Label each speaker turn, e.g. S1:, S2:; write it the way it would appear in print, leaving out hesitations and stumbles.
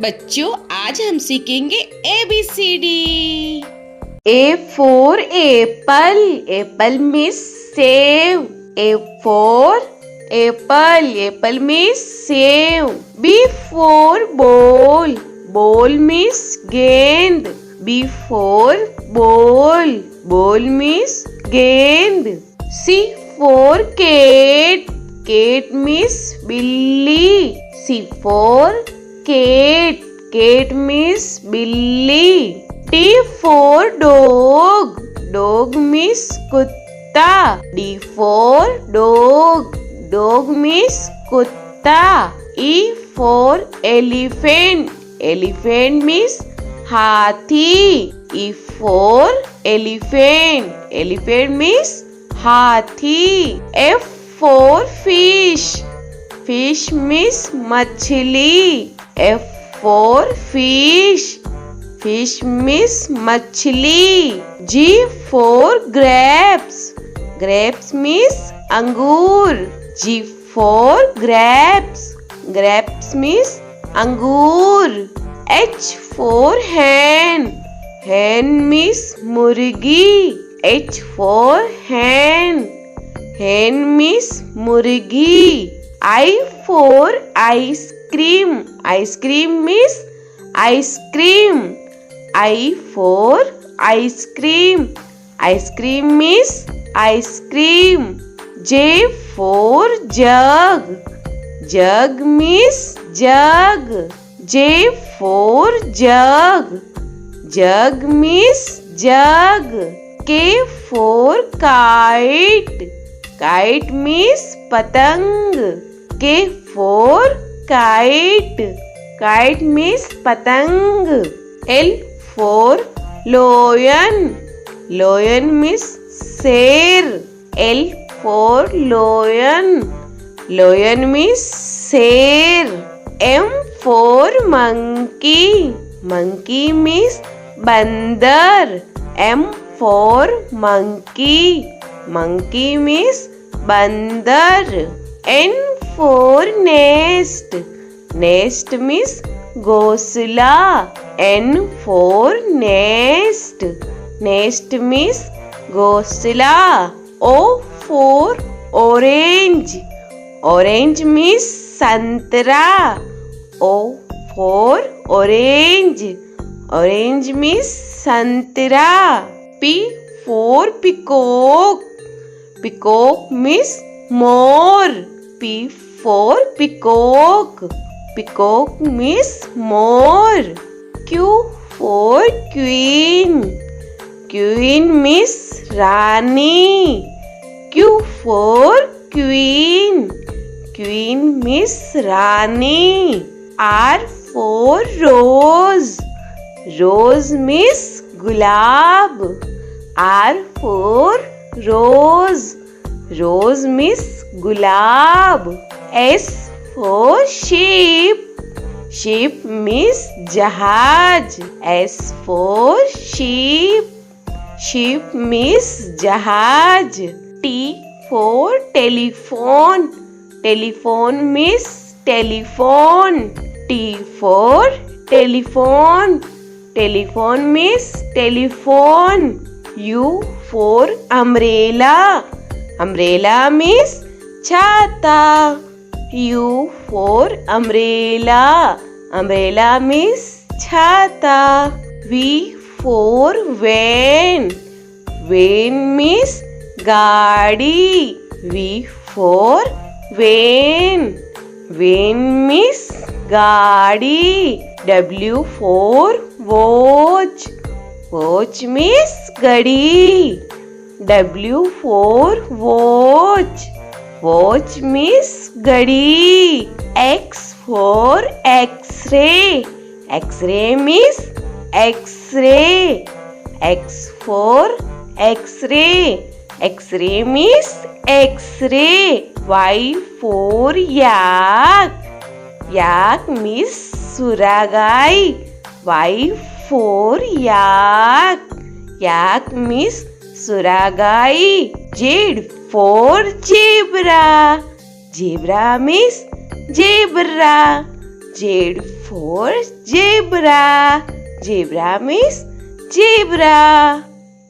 S1: बच्चों आज हम सीखेंगे ABCD।
S2: A for apple. Apple means save. A for apple. Apple means save. B for ball. Ball means gend. B for ball. Ball means gend. C for cat. Cat means billy. C for cat. Cat means billy. D for dog. Dog means kutta. D for dog. Dog means kutta. E for elephant. Elephant means hathi. E for elephant. Elephant means hathi. F for fish. Fish means machli. F for fish. Fish means machli. G for grapes. Grapes means angur. G for grapes. Grapes means angur. H for hen. Hen means murgi. H for hen. Hen means murgi. I for ice cream. Ice cream means ice cream. I for ice cream. Ice cream means ice cream. J for jug. Jug means jug. J for jug. Jug means jug. K for kite. Kite means patang. K for kite. Kite means patang. L for lion. Lion means sher. L for lion. Lion means sher. M for monkey. Monkey means bandar. M for monkey. Monkey means bandar. N for nest. Nest means ghosla. N for nest. Nest means ghosla. O for orange. Orange means santra. O for orange. Orange means santra. P for peacock. Peacock means more. P for peacock. Peacock means more. Q for queen. Queen means Rani. Q for queen. Queen means Rani. R for rose. Rose means gulab. R for rose. Rose means gulab. S for sheep. Sheep means jahaj. S for sheep. Sheep means jahaj. T for telephone. Telephone means telephone. T for telephone. Telephone means telephone. U for umbrella. Umbrella means chhata. U for umbrella. Umbrella means chhata. V for van. Van means gaadi. V for van. Van means gaadi. W for watch. Watch means gadi. W for watch. Watch means gadi. X for X-ray. X-ray means X-ray. X for X-ray. X-ray means X-ray. Y for yak. Yak means suragai. Y for yak. Yak means suragai. Z for zebra. Zebra means zebra. Z for zebra. Zebra means zebra.